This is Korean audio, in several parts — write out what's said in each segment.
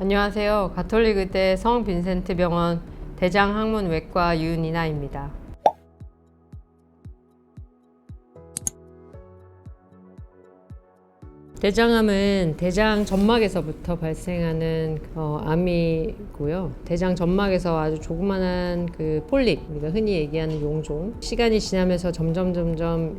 안녕하세요. 가톨릭의대 성빈센트 병원 대장학문외과 윤이나입니다. 대장암은 대장 점막에서부터 발생하는 암이고요. 대장 점막에서 아주 조그만한 폴립, 우리가 흔히 얘기하는 용종, 시간이 지나면서 점점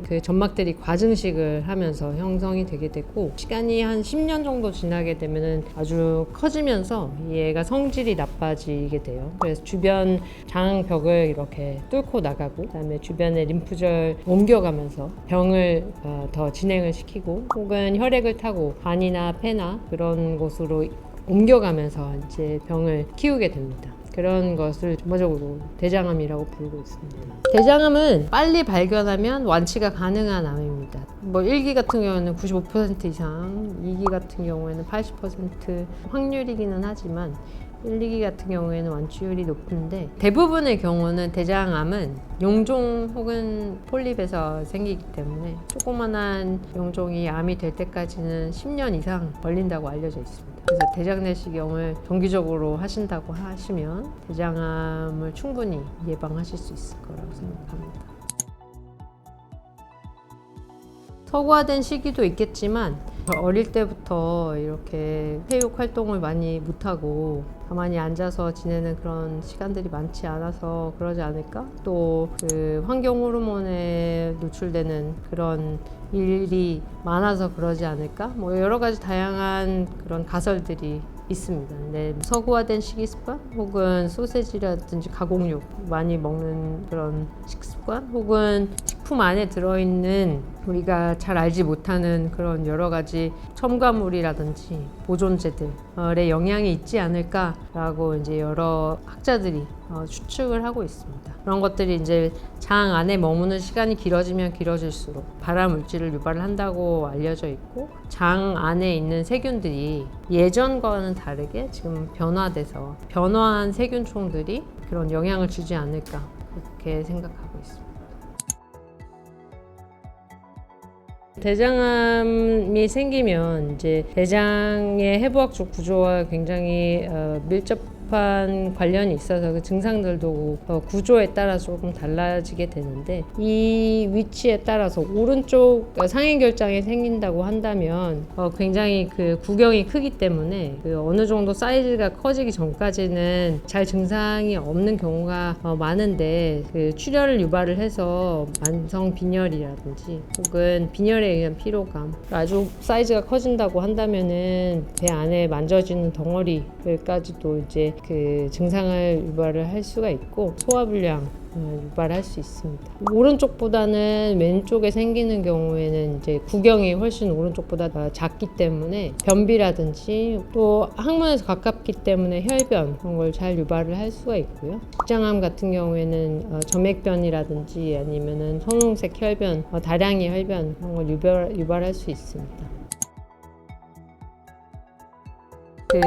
그 점막들이 과증식을 하면서 형성이 되게 되고, 시간이 한 10년 정도 지나게 되면은 아주 커지면서 얘가 성질이 나빠지게 돼요. 그래서 주변 장벽을 이렇게 뚫고 나가고, 그다음에 주변에 림프절 옮겨가면서 병을 더 진행을 시키고, 혹은 혈액을 타고 간이나 폐나 그런 곳으로 옮겨가면서 이제 병을 키우게 됩니다. 그런 것을 전반적으로 대장암이라고 부르고 있습니다. 대장암은 빨리 발견하면 완치가 가능한 암입니다. 1기 같은 경우에는 95% 이상, 2기 같은 경우에는 80% 확률이기는 하지만 1, 2기 같은 경우에는 완치율이 높은데, 대부분의 경우는 대장암은 용종 혹은 폴립에서 생기기 때문에 조그만한 용종이 암이 될 때까지는 10년 이상 걸린다고 알려져 있습니다. 그래서 대장 내시경을 정기적으로 하신다고 하시면 대장암을 충분히 예방하실 수 있을 거라고 생각합니다. 서구화된 시기도 있겠지만, 어릴 때부터 이렇게 체육 활동을 많이 못하고 가만히 앉아서 지내는 그런 시간들이 많지 않아서 그러지 않을까? 또 환경 호르몬에 노출되는 그런 일이 많아서 그러지 않을까? 여러 가지 다양한 그런 가설들이 있습니다. 근데 서구화된 식이습관, 혹은 소세지라든지 가공육 많이 먹는 그런 식습관, 혹은 식품 안에 들어있는 우리가 잘 알지 못하는 그런 여러 가지 첨가물이라든지 보존제들의 영향이 있지 않을까라고 이제 여러 학자들이 추측을 하고 있습니다. 그런 것들이 이제 장 안에 머무는 시간이 길어지면 길어질수록 발암 물질을 유발을 한다고 알려져 있고, 장 안에 있는 세균들이 예전과는 다르게 지금 변화한 세균총들이 그런 영향을 주지 않을까, 그렇게 생각하고 있습니다. 대장암이 생기면 이제 대장의 해부학적 구조와 굉장히 밀접한 관련이 있어서 그 증상들도 구조에 따라 조금 달라지게 되는데, 이 위치에 따라서 오른쪽 상행결장이 생긴다고 한다면 굉장히 구경이 크기 때문에 어느 정도 사이즈가 커지기 전까지는 잘 증상이 없는 경우가 많은데, 출혈을 유발을 해서 만성 빈혈이라든지 혹은 빈혈에 의한 피로감, 아주 사이즈가 커진다고 한다면은 배 안에 만져지는 덩어리까지도 이제 증상을 유발을 할 수가 있고, 소화불량 유발할 수 있습니다. 오른쪽보다는 왼쪽에 생기는 경우에는 이제 구경이 훨씬 오른쪽보다 작기 때문에 변비라든지, 또 항문에서 가깝기 때문에 혈변, 그런 걸 잘 유발을 할 수가 있고요. 직장암 같은 경우에는 점액변이라든지 아니면은 선홍색 혈변, 다량의 혈변, 그런 걸 유발할 수 있습니다.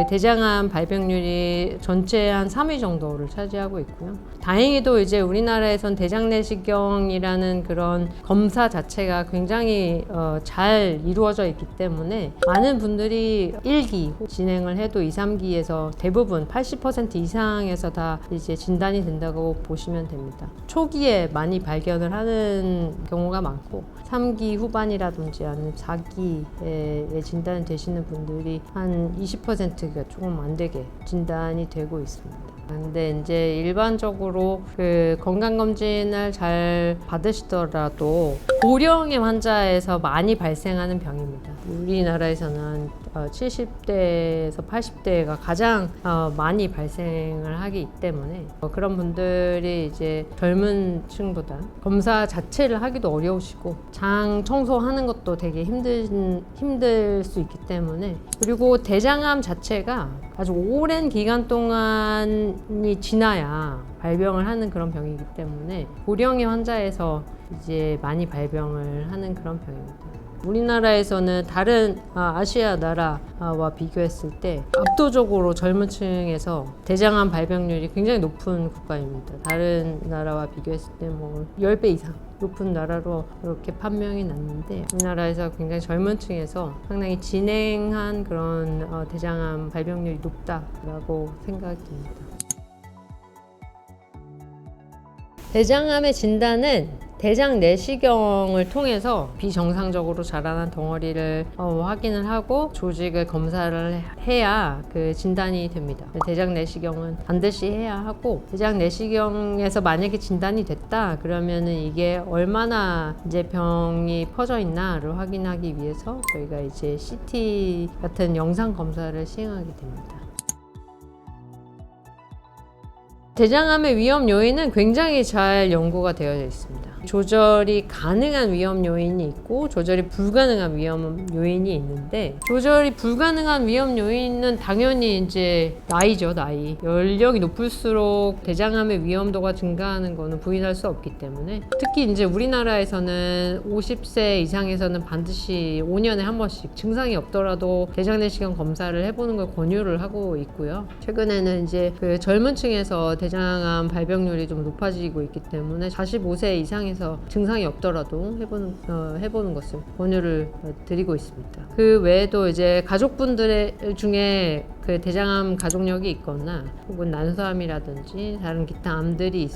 대장암 발병률이 전체의 한 3위 정도를 차지하고 있고요. 다행히도 이제 우리나라에선 대장 내시경이라는 그런 검사 자체가 굉장히 잘 이루어져 있기 때문에 많은 분들이 1기 진행을 해도 2, 3기에서 대부분 80% 이상에서 다 이제 진단이 된다고 보시면 됩니다. 초기에 많이 발견을 하는 경우가 많고, 3기 후반이라든지 아니면 4기에 진단이 되시는 분들이 한 20%가 조금 안 되게 진단이 되고 있습니다. 근데 이제 일반적으로 건강검진을 잘 받으시더라도 고령의 환자에서 많이 발생하는 병입니다. 우리나라에서는 70대에서 80대가 가장 많이 발생을 하기 때문에 그런 분들이 이제 젊은 층보다 검사 자체를 하기도 어려우시고, 장 청소하는 것도 되게 힘들 수 있기 때문에, 그리고 대장암 자체가 아주 오랜 기간 동안이 지나야 발병을 하는 그런 병이기 때문에 고령의 환자에서 이제 많이 발병을 하는 그런 병입니다. 우리나라에서는 다른 아시아 나라와 비교했을 때 압도적으로 젊은 층에서 대장암 발병률이 굉장히 높은 국가입니다. 다른 나라와 비교했을 때 10배 이상 높은 나라로 이렇게 판명이 났는데, 우리나라에서 굉장히 젊은 층에서 상당히 진행한 그런 대장암 발병률이 높다라고 생각이 듭니다. 대장암의 진단은 대장 내시경을 통해서 비정상적으로 자라난 덩어리를 확인을 하고 조직을 검사를 해야 그 진단이 됩니다. 대장 내시경은 반드시 해야 하고, 대장 내시경에서 만약에 진단이 됐다 그러면은 이게 얼마나 이제 병이 퍼져 있나를 확인하기 위해서 저희가 이제 CT 같은 영상 검사를 시행하게 됩니다. 대장암의 위험 요인은 굉장히 잘 연구가 되어 있습니다. 조절이 가능한 위험 요인이 있고 조절이 불가능한 위험 요인이 있는데, 조절이 불가능한 위험 요인은 당연히 이제 나이죠. 나이. 연령이 높을수록 대장암의 위험도가 증가하는 거는 부인할 수 없기 때문에, 특히 이제 우리나라에서는 50세 이상에서는 반드시 5년에 한 번씩 증상이 없더라도 대장 내시경 검사를 해보는 걸 권유를 하고 있고요. 최근에는 이제 그 젊은 층에서 대장암 발병률이 좀 높아지고 있기 때문에 45세 이상에서 증상이 없더라도 해보는 것을 권유를 드리고 있습니다. 그 외에도 이제 가족분들 중에 그 대장암 가족력이 있거나 혹은 난소암이라든지 다른 기타 암들이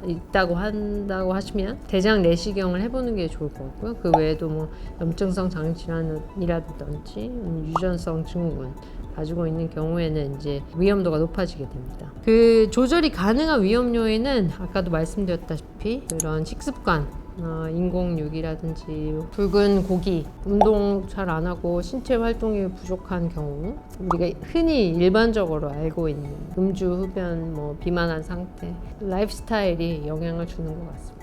있다고 한다고 하시면 대장 내시경을 해보는 게 좋을 것 같고요. 그 외에도 뭐 염증성 장질환이라든지 유전성 증후군 가지고 있는 경우에는 이제 위험도가 높아지게 됩니다. 그 조절이 가능한 위험 요인은 아까도 말씀드렸다시피 그런 식습관, 인공육이라든지 붉은 고기, 운동 잘 안 하고 신체 활동이 부족한 경우, 우리가 흔히 일반적으로 알고 있는 음주, 흡연, 비만한 상태, 라이프 스타일이 영향을 주는 것 같습니다.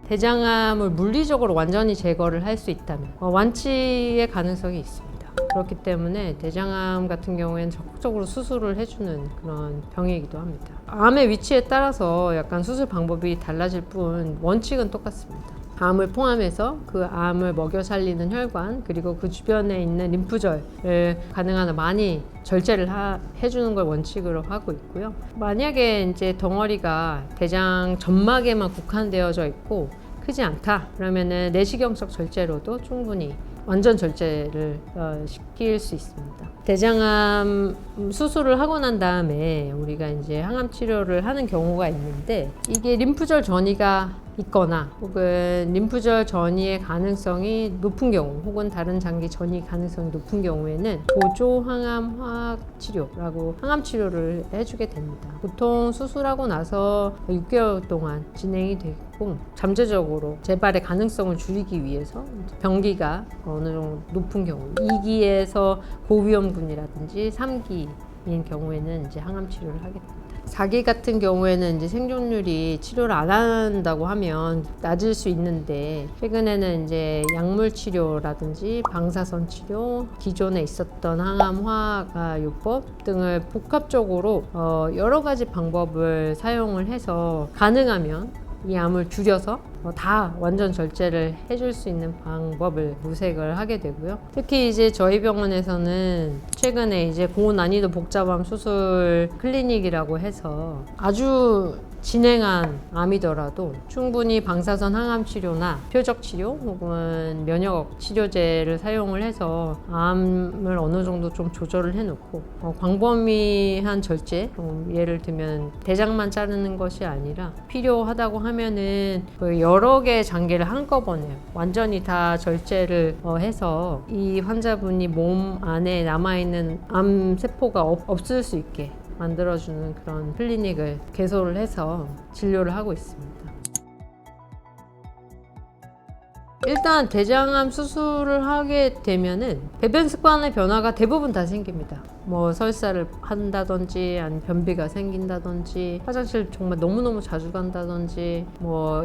대장암을 물리적으로 완전히 제거를 할 수 있다면 완치의 가능성이 있습니다. 그렇기 때문에 대장암 같은 경우에는 적극적으로 수술을 해주는 그런 병이기도 합니다. 암의 위치에 따라서 약간 수술 방법이 달라질 뿐 원칙은 똑같습니다. 암을 포함해서 그 암을 먹여 살리는 혈관, 그리고 그 주변에 있는 림프절을 가능한 한 많이 절제를 해주는 걸 원칙으로 하고 있고요. 만약에 이제 덩어리가 대장 점막에만 국한되어져 있고 크지 않다 그러면은 내시경적 절제로도 충분히 완전 절제를 시킬 수 있습니다. 대장암 수술을 하고 난 다음에 우리가 이제 항암 치료를 하는 경우가 있는데, 이게 림프절 전이가 있거나 혹은 림프절 전이의 가능성이 높은 경우, 혹은 다른 장기 전이 가능성이 높은 경우에는 보조 항암 화학 치료라고 항암 치료를 해주게 됩니다. 보통 수술하고 나서 6개월 동안 진행이 되고, 잠재적으로 재발의 가능성을 줄이기 위해서 병기가 어느 정도 높은 경우, 2기에서 고위험군이라든지 3기인 경우에는 이제 항암 치료를 하게 됩니다. 4기 같은 경우에는 이제 생존율이 치료를 안 한다고 하면 낮을 수 있는데, 최근에는 이제 약물 치료라든지 방사선 치료, 기존에 있었던 항암 화학요법 등을 복합적으로 여러 가지 방법을 사용을 해서 가능하면 이 암을 줄여서 다 완전 절제를 해줄 수 있는 방법을 모색을 하게 되고요. 특히 이제 저희 병원에서는 최근에 이제 고난이도 복잡암 수술 클리닉이라고 해서 아주 진행한 암이더라도 충분히 방사선 항암 치료나 표적 치료 혹은 면역 치료제를 사용을 해서 암을 어느 정도 좀 조절을 해놓고 광범위한 절제, 예를 들면 대장만 자르는 것이 아니라 필요하다고 하면은 여러 개의 장기를 한꺼번에 완전히 다 절제를 해서 이 환자분이 몸 안에 남아있는 암 세포가 없을 수 있게 만들어주는 그런 클리닉을 개소를 해서 진료를 하고 있습니다. 일단 대장암 수술을 하게 되면은 배변 습관의 변화가 대부분 다 생깁니다. 설사를 한다든지 아니면 변비가 생긴다든지 화장실 정말 너무너무 자주 간다든지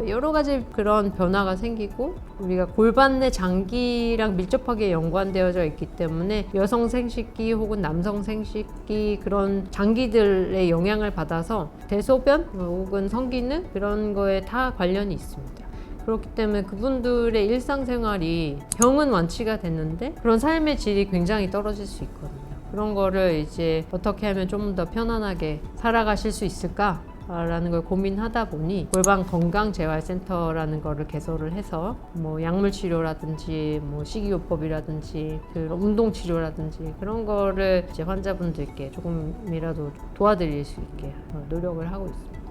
여러 가지 그런 변화가 생기고, 우리가 골반 내 장기랑 밀접하게 연관되어져 있기 때문에 여성 생식기 혹은 남성 생식기 그런 장기들의 영향을 받아서 대소변 혹은 성기능 그런 거에 다 관련이 있습니다. 그렇기 때문에 그분들의 일상생활이 병은 완치가 됐는데 그런 삶의 질이 굉장히 떨어질 수 있거든요. 그런 거를 이제 어떻게 하면 좀 더 편안하게 살아가실 수 있을까? 라는 걸 고민하다 보니 골반 건강 재활센터라는 거를 개설을 해서 뭐 약물 치료라든지 뭐 식이요법이라든지 그 운동 치료라든지 그런 거를 이제 환자분들께 조금이라도 도와드릴 수 있게 노력을 하고 있습니다.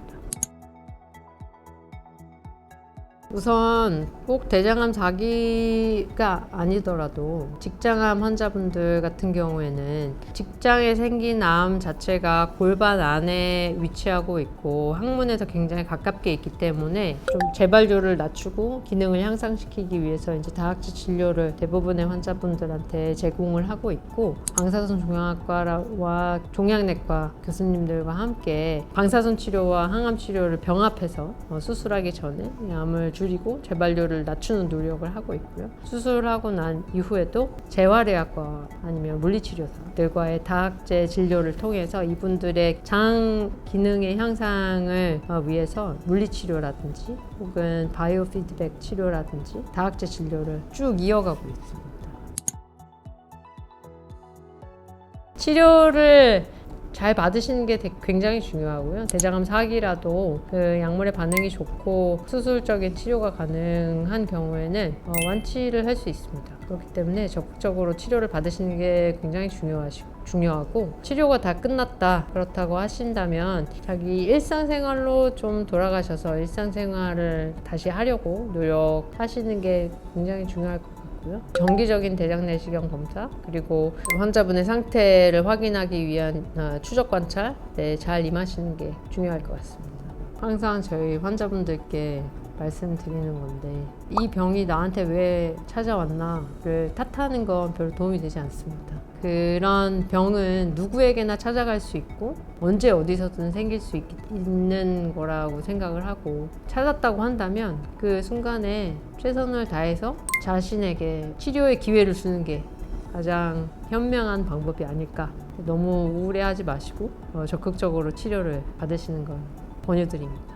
우선 꼭 대장암 자기가 아니더라도 직장암 환자분들 같은 경우에는 직장에 생긴 암 자체가 골반 안에 위치하고 있고 항문에서 굉장히 가깝게 있기 때문에 좀 재발률을 낮추고 기능을 향상시키기 위해서 이제 다학제 진료를 대부분의 환자분들한테 제공을 하고 있고, 방사선 종양학과와 종양내과 교수님들과 함께 방사선 치료와 항암 치료를 병합해서 수술하기 전에 암을 줄이고 재발률을 낮추는 노력을 하고 있고요. 수술하고 난 이후에도 재활의학과 아니면 물리치료사들과의 다학제 진료를 통해서 이분들의 장 기능의 향상을 위해서 물리치료라든지 혹은 바이오 피드백 치료라든지 다학제 진료를 쭉 이어가고 있습니다. 치료를 잘 받으시는 게 굉장히 중요하고요. 대장암 4기라도 그 약물의 반응이 좋고 수술적인 치료가 가능한 경우에는 완치를 할 수 있습니다. 그렇기 때문에 적극적으로 치료를 받으시는 게 굉장히 중요하고, 치료가 다 끝났다 그렇다고 하신다면 자기 일상생활로 좀 돌아가셔서 일상생활을 다시 하려고 노력하시는 게 굉장히 중요할 것 같아요. 정기적인 대장 내시경 검사, 그리고 환자분의 상태를 확인하기 위한 추적 관찰에 잘 임하시는 게 중요할 것 같습니다. 항상 저희 환자분들께 말씀드리는 건데, 이 병이 나한테 왜 찾아왔나를 탓하는 건 별로 도움이 되지 않습니다. 그런 병은 누구에게나 찾아갈 수 있고 언제 어디서든 생길 수 있는 거라고 생각을 하고, 찾았다고 한다면 그 순간에 최선을 다해서 자신에게 치료의 기회를 주는 게 가장 현명한 방법이 아닐까. 너무 우울해하지 마시고 적극적으로 치료를 받으시는 걸 권유드립니다.